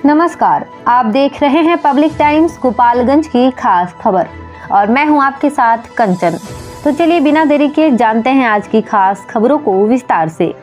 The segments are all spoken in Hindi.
नमस्कार, आप देख रहे हैं पब्लिक टाइम्स गोपालगंज की खास खबर और मैं हूं आपके साथ कंचन। तो चलिए बिना देरी के जानते हैं आज की खास खबरों को विस्तार से।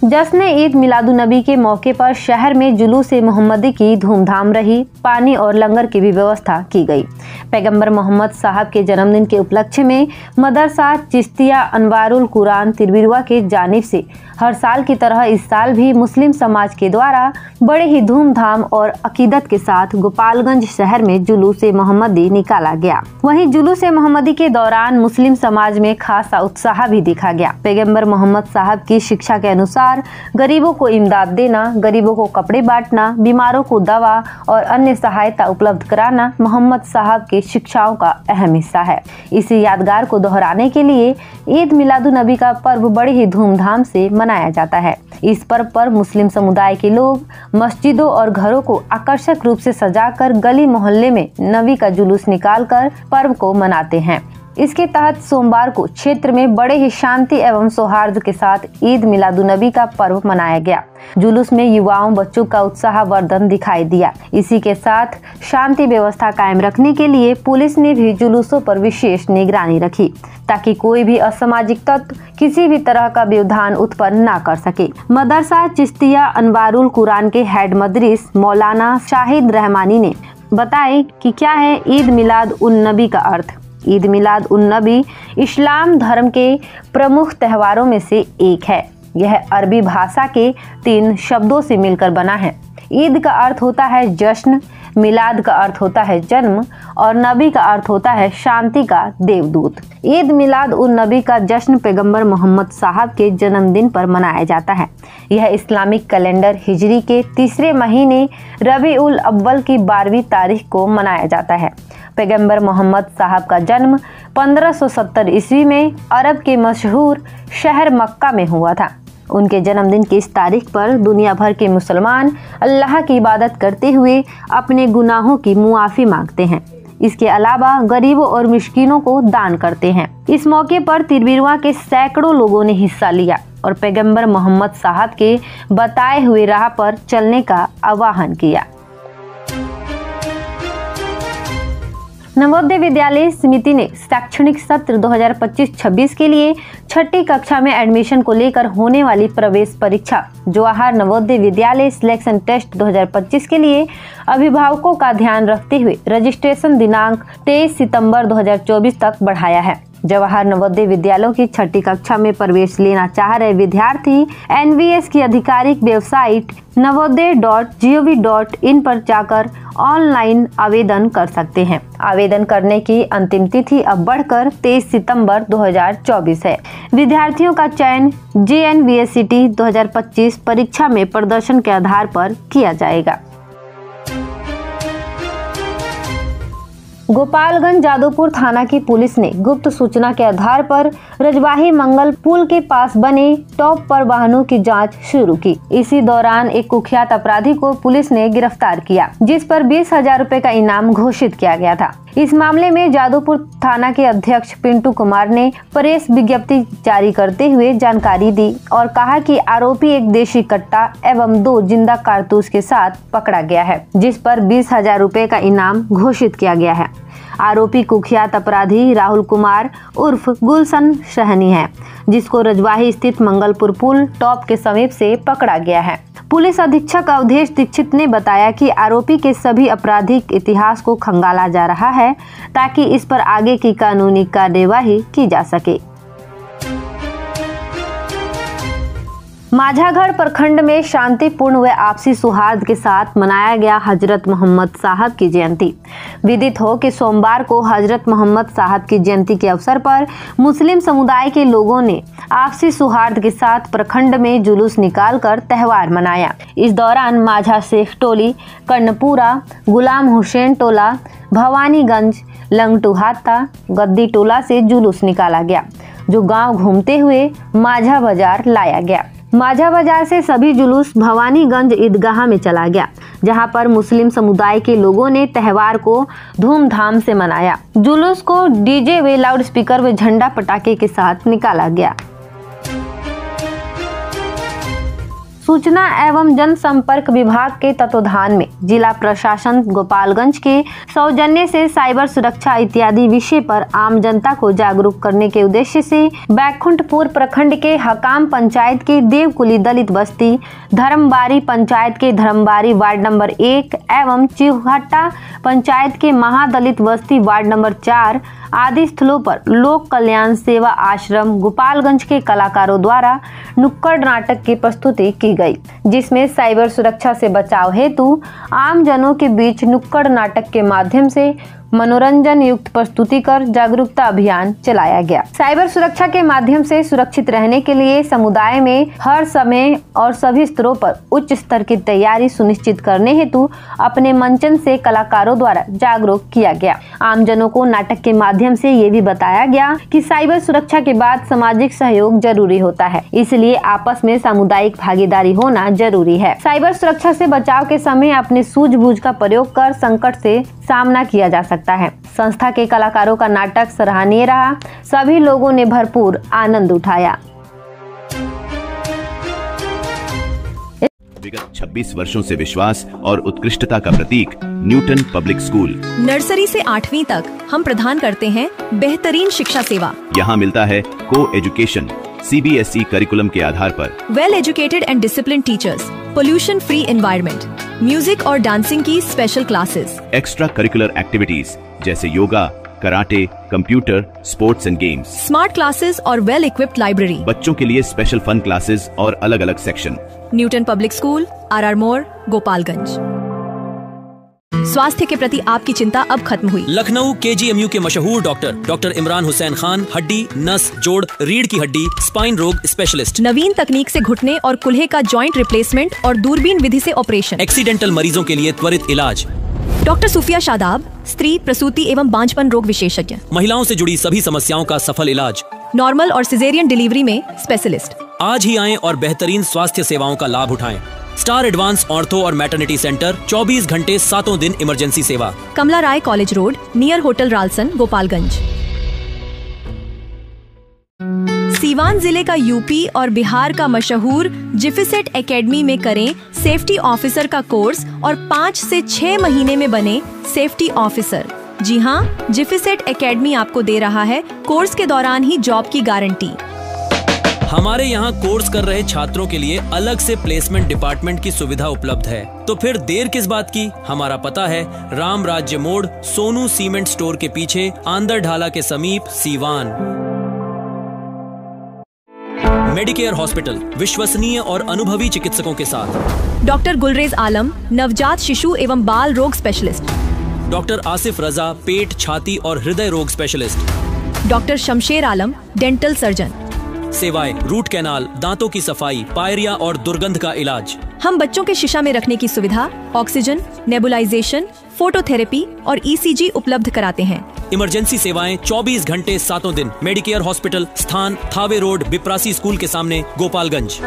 जश्न ईद मिलादुन्नबी के मौके पर शहर में जुलूस-ए मोहम्मदी की धूमधाम रही। पानी और लंगर की भी व्यवस्था की गई। पैगंबर मोहम्मद साहब के जन्मदिन के उपलक्ष्य में मदरसा चिश्तिया अनवारुल कुरान तिरबिरुआ के जानिब से हर साल की तरह इस साल भी मुस्लिम समाज के द्वारा बड़े ही धूमधाम और अकीदत के साथ गोपालगंज शहर में जुलूस-ए मोहम्मदी निकाला गया। वहीं जुलूस-ए मोहम्मदी के दौरान मुस्लिम समाज में खासा उत्साह भी देखा गया। पैगंबर मोहम्मद साहब की शिक्षा के अनुसार गरीबों को इमदाद देना, गरीबों को कपड़े बांटना, बीमारों को दवा और अन्य सहायता उपलब्ध कराना मोहम्मद साहब की शिक्षाओं का अहम हिस्सा है। इसी यादगार को दोहराने के लिए ईद मिलादुन्नबी का पर्व बड़े ही धूमधाम से मनाया जाता है। इस पर्व पर मुस्लिम समुदाय के लोग मस्जिदों और घरों को आकर्षक रूप से सजाकर गली मोहल्ले में नबी का जुलूस निकालकर पर्व को मनाते हैं। इसके तहत सोमवार को क्षेत्र में बड़े ही शांति एवं सौहार्द के साथ ईद मिलादुन्नबी का पर्व मनाया गया। जुलूस में युवाओं बच्चों का उत्साहवर्धन दिखाई दिया। इसी के साथ शांति व्यवस्था कायम रखने के लिए पुलिस ने भी जुलूसों पर विशेष निगरानी रखी ताकि कोई भी असामाजिक तत्व किसी भी तरह का व्यवधान उत्पन्न न कर सके। मदरसा चिश्तिया अनवारुल कुरान के हेड मदरिस मौलाना शाहिद रहमानी ने बताया कि क्या है ईद मिलाद उन नबी का अर्थ। ईद मिलाद उन नबी इस्लाम धर्म के प्रमुख त्योहारों में से एक है। यह अरबी भाषा के 3 शब्दों से मिलकर बना है। ईद का अर्थ होता है जश्न, मिलाद का अर्थ होता है जन्म और नबी का अर्थ होता है शांति का देवदूत। ईद मिलाद उन नबी का जश्न पैगंबर मोहम्मद साहब के जन्मदिन पर मनाया जाता है। यह इस्लामिक कैलेंडर हिजरी के तीसरे महीने रबीउल अव्वल की 12वीं तारीख को मनाया जाता है। पैगंबर मोहम्मद साहब का जन्म 1570 ईस्वी में अरब के मशहूर शहर मक्का में हुआ था। उनके जन्मदिन की इस तारीख पर दुनिया भर के मुसलमान अल्लाह की इबादत करते हुए अपने गुनाहों की मुआफ़ी मांगते हैं। इसके अलावा गरीबों और मिस्कीनों को दान करते हैं। इस मौके पर तिरबिरुआ के सैकड़ों लोगों ने हिस्सा लिया और पैगंबर मोहम्मद साहब के बताए हुए राह पर चलने का आह्वान किया। नवोदय विद्यालय समिति ने शैक्षणिक सत्र 2025-26 के लिए 6ठी कक्षा में एडमिशन को लेकर होने वाली प्रवेश परीक्षा जवाहर नवोदय विद्यालय सिलेक्शन टेस्ट 2025 के लिए अभिभावकों का ध्यान रखते हुए रजिस्ट्रेशन दिनांक 23 सितंबर 2024 तक बढ़ाया है। जवाहर नवोदय विद्यालयों की 6ठी कक्षा में प्रवेश लेना चाह रहे विद्यार्थी NVS की आधिकारिक वेबसाइट navodaya.gov.in पर जाकर ऑनलाइन आवेदन कर सकते हैं। आवेदन करने की अंतिम तिथि अब बढ़कर 23 सितंबर 2024 है। विद्यार्थियों का चयन JNVSCT 2025 परीक्षा में प्रदर्शन के आधार पर किया जाएगा। गोपालगंज जादवपुर थाना की पुलिस ने गुप्त सूचना के आधार पर रजवाही मंगल पुल के पास बने टॉप पर वाहनों की जांच शुरू की। इसी दौरान एक कुख्यात अपराधी को पुलिस ने गिरफ्तार किया, जिस पर 20,000 रुपए का इनाम घोषित किया गया था। इस मामले में जादवपुर थाना के अध्यक्ष पिंटू कुमार ने प्रेस विज्ञप्ति जारी करते हुए जानकारी दी और कहा कि आरोपी एक देशी कट्टा एवं 2 जिंदा कारतूस के साथ पकड़ा गया है, जिस पर 20,000 रुपए का इनाम घोषित किया गया है। आरोपी कुख्यात अपराधी राहुल कुमार उर्फ गुलशन सहनी है, जिसको रजवाही स्थित मंगलपुर पुल टॉप के समीप से पकड़ा गया है। पुलिस अधीक्षक अवधेश दीक्षित ने बताया कि आरोपी के सभी आपराधिक इतिहास को खंगाला जा रहा है ताकि इस पर आगे की कानूनी कार्यवाही की जा सके। माझागढ़ प्रखंड में शांतिपूर्ण व आपसी सौहार्द के साथ मनाया गया हजरत मोहम्मद साहब की जयंती। विदित हो कि सोमवार को हजरत मोहम्मद साहब की जयंती के अवसर पर मुस्लिम समुदाय के लोगों ने आपसी सौहार्द के साथ प्रखंड में जुलूस निकालकर त्यौहार मनाया। इस दौरान माझा शेख टोली, कर्णपुरा, गुलाम हुसैन टोला, भवानीगंज, लंगटुहाता, गद्दी टोला से जुलूस निकाला गया, जो गांव घूमते हुए माझा बाजार लाया गया। माझा बाजार से सभी जुलूस भवानीगंज ईदगाह में चला गया, जहां पर मुस्लिम समुदाय के लोगों ने त्यौहार को धूमधाम से मनाया। जुलूस को डीजे व लाउड स्पीकर व झंडा पटाखे के साथ निकाला गया। सूचना एवं जनसंपर्क विभाग के तत्वाधान में जिला प्रशासन गोपालगंज के सौजन्य से साइबर सुरक्षा इत्यादि विषय पर आम जनता को जागरूक करने के उद्देश्य से बैकुंठपुर प्रखंड के हकाम पंचायत के देवकुली दलित बस्ती, धर्मबारी पंचायत के धर्मबारी वार्ड नंबर 1 एवं चिवहट्टा पंचायत के महादलित बस्ती वार्ड नंबर 4 आदि स्थलों पर लोक कल्याण सेवा आश्रम गोपालगंज के कलाकारों द्वारा नुक्कड़ नाटक की प्रस्तुति की गई, जिसमें साइबर सुरक्षा से बचाव हेतु आम जनों के बीच नुक्कड़ नाटक के माध्यम से मनोरंजन युक्त प्रस्तुति कर जागरूकता अभियान चलाया गया। साइबर सुरक्षा के माध्यम से सुरक्षित रहने के लिए समुदाय में हर समय और सभी स्तरों पर उच्च स्तर की तैयारी सुनिश्चित करने हेतु अपने मंचन से कलाकारों द्वारा जागरूक किया गया। आमजनों को नाटक के माध्यम से ये भी बताया गया कि साइबर सुरक्षा के बाद सामाजिक सहयोग जरूरी होता है, इसलिए आपस में सामुदायिक भागीदारी होना जरूरी है। साइबर सुरक्षा से बचाव के समय अपने सूझबूझ का प्रयोग कर संकट से सामना किया जा सकता है। संस्था के कलाकारों का नाटक सराहनीय रहा, सभी लोगों ने भरपूर आनंद उठाया। विगत 26 वर्षों से विश्वास और उत्कृष्टता का प्रतीक न्यूटन पब्लिक स्कूल। नर्सरी से 8वीं तक हम प्रदान करते हैं बेहतरीन शिक्षा सेवा। यहाँ मिलता है को एजुकेशन CBSE करिकुलम के आधार पर, well educated and discipline teachers, pollution free environment, music और डांसिंग की special classes, extra curricular activities जैसे yoga, karate, computer, sports and games, smart classes और वेल इक्विप्ड लाइब्रेरी। बच्चों के लिए स्पेशल फन क्लासेस और अलग अलग section. Newton public school, RR मोड़, गोपालगंज। स्वास्थ्य के प्रति आपकी चिंता अब खत्म हुई। लखनऊ KGMU के मशहूर डॉक्टर इमरान हुसैन खान, हड्डी, नस, जोड़, रीढ़ की हड्डी, स्पाइन रोग स्पेशलिस्ट। नवीन तकनीक से घुटने और कुल्हे का जॉइंट रिप्लेसमेंट और दूरबीन विधि से ऑपरेशन। एक्सीडेंटल मरीजों के लिए त्वरित इलाज। डॉक्टर सुफिया शादाब, स्त्री प्रसूति एवं बांझपन रोग विशेषज्ञ। महिलाओं से जुड़ी सभी समस्याओं का सफल इलाज। नॉर्मल और सिजेरियन डिलीवरी में स्पेशलिस्ट। आज ही आएं और बेहतरीन स्वास्थ्य सेवाओं का लाभ उठाएं। स्टार एडवांस ऑर्थो और मैटरनिटी सेंटर, 24 घंटे 7 दिन इमरजेंसी सेवा। कमला राय college road, near hotel Ralson, Gopalganj. Siwan जिले का यूपी और बिहार का मशहूर जिफिसेट एकेडमी में करें सेफ्टी ऑफिसर का कोर्स और 5 से 6 महीने में बने सेफ्टी ऑफिसर। जी हाँ, जिफिसेट एकेडमी आपको दे रहा है कोर्स के दौरान ही जॉब की गारंटी। हमारे यहाँ कोर्स कर रहे छात्रों के लिए अलग से प्लेसमेंट डिपार्टमेंट की सुविधा उपलब्ध है, तो फिर देर किस बात की। हमारा पता है राम राज्य मोड़, सोनू सीमेंट स्टोर के पीछे, आंदर ढाला के समीप, सीवान। मेडिकेयर हॉस्पिटल, विश्वसनीय और अनुभवी चिकित्सकों के साथ। डॉक्टर गुलरेज आलम, नवजात शिशु एवं बाल रोग स्पेशलिस्ट। डॉक्टर आसिफ रजा, पेट, छाती और हृदय रोग स्पेशलिस्ट। डॉक्टर शमशेर आलम, डेंटल सर्जन। सेवाएं रूट कैनाल, दांतों की सफाई, पायरिया और दुर्गंध का इलाज। हम बच्चों के शीशा में रखने की सुविधा, ऑक्सीजन, नेबुलाइजेशन, फोटोथेरेपी और ECG उपलब्ध कराते हैं। इमरजेंसी सेवाएं 24 घंटे 7 दिन। मेडिकेयर हॉस्पिटल, स्थान थावे रोड, बिप्रासी स्कूल के सामने, गोपालगंज।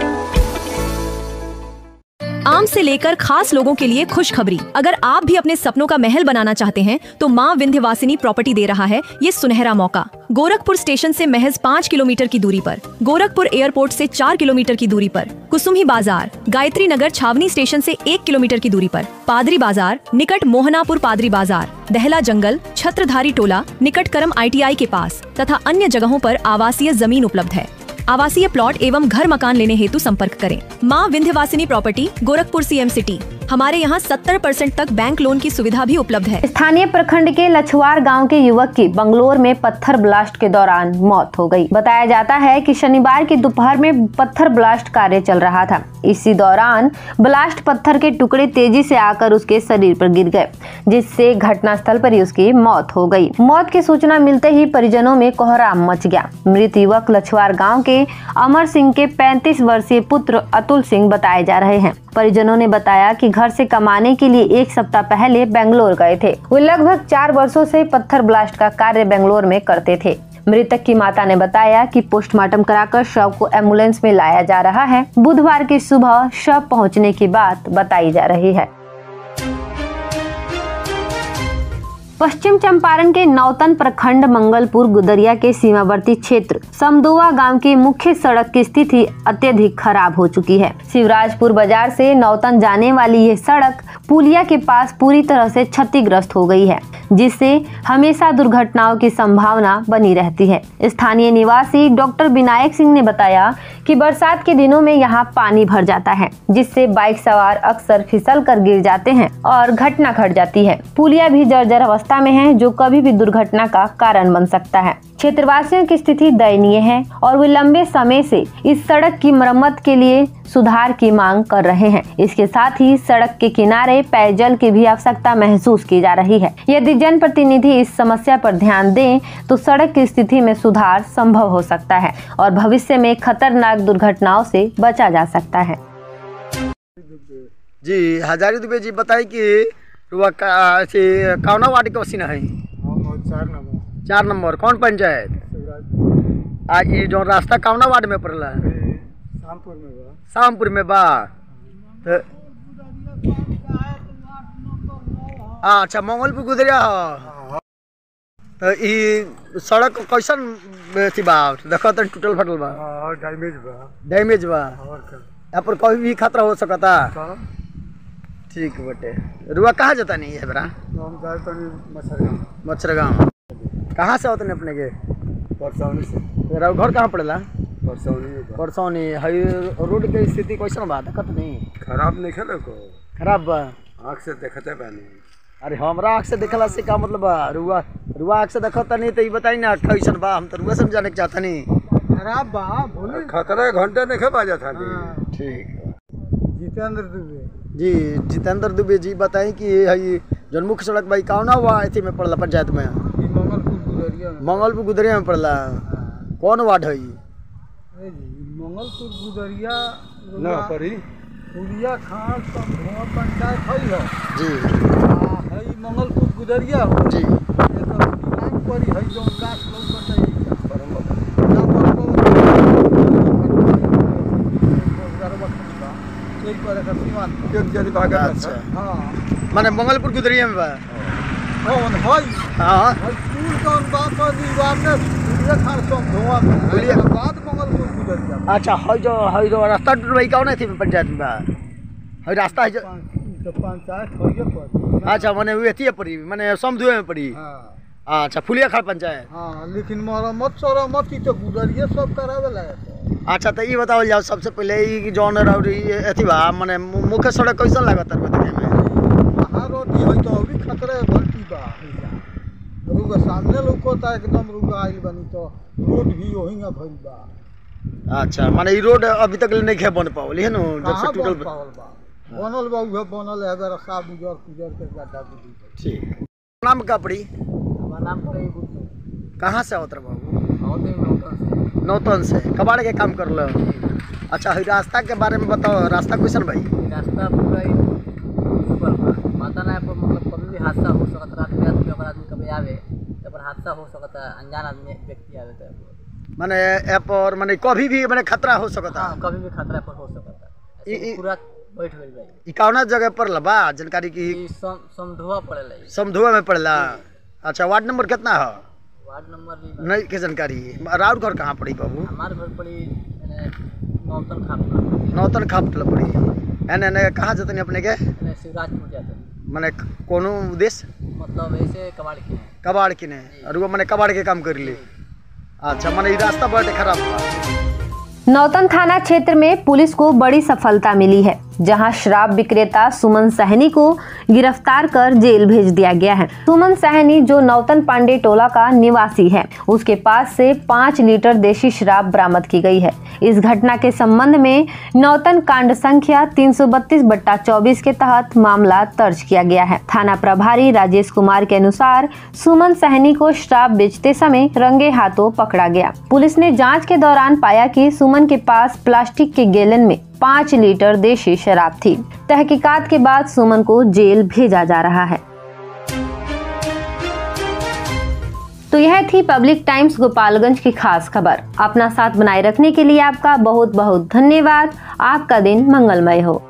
आम से लेकर खास लोगों के लिए खुशखबरी। अगर आप भी अपने सपनों का महल बनाना चाहते हैं तो माँ विंध्यवासिनी प्रॉपर्टी दे रहा है ये सुनहरा मौका। गोरखपुर स्टेशन से महज 5 किलोमीटर की दूरी पर, गोरखपुर एयरपोर्ट से 4 किलोमीटर की दूरी पर, कुसुम्ही बाजार, गायत्री नगर छावनी स्टेशन से 1 किलोमीटर की दूरी पर, पादरी बाजार निकट मोहनापुर पादरी बाजार, दहला जंगल, छत्रधारी टोला निकट करम ITI के पास तथा अन्य जगहों पर आवासीय जमीन उपलब्ध है। आवासीय प्लॉट एवं घर मकान लेने हेतु संपर्क करें। माँ Vindhyavasini property, Gorakhpur CM city. हमारे यहाँ 70% तक बैंक लोन की सुविधा भी उपलब्ध है। स्थानीय प्रखंड के लछवार गांव के युवक की बंगलोर में पत्थर ब्लास्ट के दौरान मौत हो गई। बताया जाता है कि शनिवार की दोपहर में पत्थर ब्लास्ट कार्य चल रहा था। इसी दौरान ब्लास्ट पत्थर के टुकड़े तेजी से आकर उसके शरीर पर गिर गए, जिससे घटनास्थल पर ही उसकी मौत हो गई। मौत की सूचना मिलते ही परिजनों में कोहराम मच गया। मृत युवक लछवार गाँव के अमर सिंह के 35 वर्षीय पुत्र अतुल सिंह बताए जा रहे हैं। परिजनों ने बताया कि घर से कमाने के लिए 1 सप्ताह पहले बेंगलोर गए थे। वो लगभग 4 वर्षों से पत्थर ब्लास्ट का कार्य बेंगलोर में करते थे। मृतक की माता ने बताया कि पोस्टमार्टम कराकर शव को एम्बुलेंस में लाया जा रहा है। बुधवार की सुबह शव पहुंचने की बात बताई जा रही है। पश्चिम चंपारण के नौतन प्रखंड मंगलपुर गुदरिया के सीमावर्ती क्षेत्र समदोआ गांव की मुख्य सड़क की स्थिति अत्यधिक खराब हो चुकी है। शिवराजपुर बाजार से नौतन जाने वाली यह सड़क पुलिया के पास पूरी तरह से क्षतिग्रस्त हो गई है, जिससे हमेशा दुर्घटनाओं की संभावना बनी रहती है। स्थानीय निवासी डॉक्टर विनायक सिंह ने बताया कि बरसात के दिनों में यहाँ पानी भर जाता है, जिससे बाइक सवार अक्सर फिसल कर गिर जाते हैं और घटना घट जाती है। पुलिया भी जर्जर अवस्था में है, जो कभी भी दुर्घटना का कारण बन सकता है। क्षेत्रवासियों की स्थिति दयनीय है और वे लंबे समय से इस सड़क की मरम्मत के लिए सुधार की मांग कर रहे हैं। इसके साथ ही सड़क के किनारे पेयजल की भी आवश्यकता महसूस की जा रही है। यदि जनप्रतिनिधि इस समस्या पर ध्यान दें तो सड़क की स्थिति में सुधार संभव हो सकता है और भविष्य में खतरनाक दुर्घटनाओं से बचा जा सकता है। जी हजारी दुबे जी बताई कि कौना वार्ड के वसीना है? 4 नंबर। कौन पंचायत? ये जो रास्ता कौना वार्ड में पड़ला? शामपुर में बा। तो अच्छा मंगलपुर गुदरिया हो। तो ये सड़क कैसन थी बा? देखो तो टूटल फटल बा। डैमेज बा। यहाँ पर कभी भी खतरा हो सकता। ठीक बटे। रुआ कहाँ जाता नहीं है बरा? मच्छरगांव। कहाँ से होते अपने के? परसौनी से। घर कहाँ पड़ेला? परसौनी। हई रोड के स्थिति कैसन बा? देखत नहीं खराब नहीं खेले को? खराब बा। आँख से देखते पानी। अरे हमरा आँख से देखला से का मतलब बा? रुआ आँख से देखता नहीं तो ये बताई ना कैसन बा? हम तो रुआ समझाने के चाहता नहीं। खराब बा बोले। खतरा घंटे नहीं बाजा था। ठीक। जितेंद्र दुबे जी जितेंद्र दुबे जी बताएं कि हई जन मुख्य सड़क भाई कौना हुआ इसी में पड़ला पंचायत में? मंगलपुर गुदरिया में पड़ला। कौन वार्ड है? मंगलपुर गुदरिया ना पड़ी। पुलिया खान पंचायत है जी। हई मंगलपुर गुदरिया हो जी। नाम पड़ी हई जो गाछ लोग बताई अच्छा। माने मंगलपुर गुदरिया में बा। हाँ अच्छा हई जो रास्ता टूट कौन थी पंचायत में बा? हई रास्ता है पंचायत। अच्छा माने वो पड़ी माने समधुए में पड़ी। अच्छा फुलिया खाड़ पंचायत। हाँ लेकिन मरम्मत की तो गुदरिया सब करावे लगे। अच्छा तो ये बताओ जाओ सबसे पहले ये जौन अथी बा माने मुख्य सड़क कैसन लागत है देखे में? वहाँ रोटी है तो अभी खतरे भरती बा। रुगा सामने लोग होता एकदम रुगा आइल बनी तो रोड भी वही ना भइल बा। अच्छा माने ये रोड अभी तक नहीं खे बन पावल है नो? जब से टूटल बनल बा उहे बनल है। अगर साफ गुजर के गड्ढा बुझी। ठीक। नाम का पड़ी? हमारा नाम पड़ी गुड्डू। कहाँ से आवत बाबू? नौतन से। कबाड़ के काम कर लो। अच्छा रास्ता के बारे में बताओ, रास्ता कैसन भाई? रास्ता पूरा पता नहीं पर मतलब कभी भी हादसा हो सकता। रात में अगर आदमी कभी आवे तो पर हादसा हो सकता है। अनजान आदमी व्यक्ति आवे तो माने ए पर माने कभी भी माने खतरा हो सकता। हाँ कभी भी खतरा पर हो सकता है। पूरा बैठ गई भाई। ई कौना जगह पर लबा जानकारी की? समधुआ पड़ेला। समधुआ में पड़ला। अच्छा वार्ड नंबर कितना है? वार्ड नंबर नहीं के जानकारी। राउर घर कहाँ पड़ी बाबू? हमारे घर पड़ी नौतन खाप। नौतन खाप पड़ी। एने कहाँ जाते नहीं अपने के? शिवराजपुर जाते। माने कोनो उद्देश्य? मतलब ऐसे कबाड़ किने और वो माने कबाड़ के काम कर ली। अच्छा माने रास्ता बहुत खराब हुआ। नौतन थाना क्षेत्र में पुलिस को बड़ी सफलता मिली है, जहां शराब विक्रेता सुमन सहनी को गिरफ्तार कर जेल भेज दिया गया है। सुमन सहनी जो नौतन पांडे टोला का निवासी है, उसके पास से 5 लीटर देशी शराब बरामद की गई है। इस घटना के संबंध में नौतन कांड संख्या 332/24 के तहत मामला दर्ज किया गया है। थाना प्रभारी राजेश कुमार के अनुसार सुमन सहनी को शराब बेचते समय रंगे हाथों पकड़ा गया। पुलिस ने जाँच के दौरान पाया कि सुमन के पास प्लास्टिक के गैलन में 5 लीटर देशी शराब थी। तहकीकात के बाद सुमन को जेल भेजा जा रहा है। तो यह थी पब्लिक टाइम्स गोपालगंज की खास खबर। अपना साथ बनाए रखने के लिए आपका बहुत बहुत धन्यवाद। आपका दिन मंगलमय हो।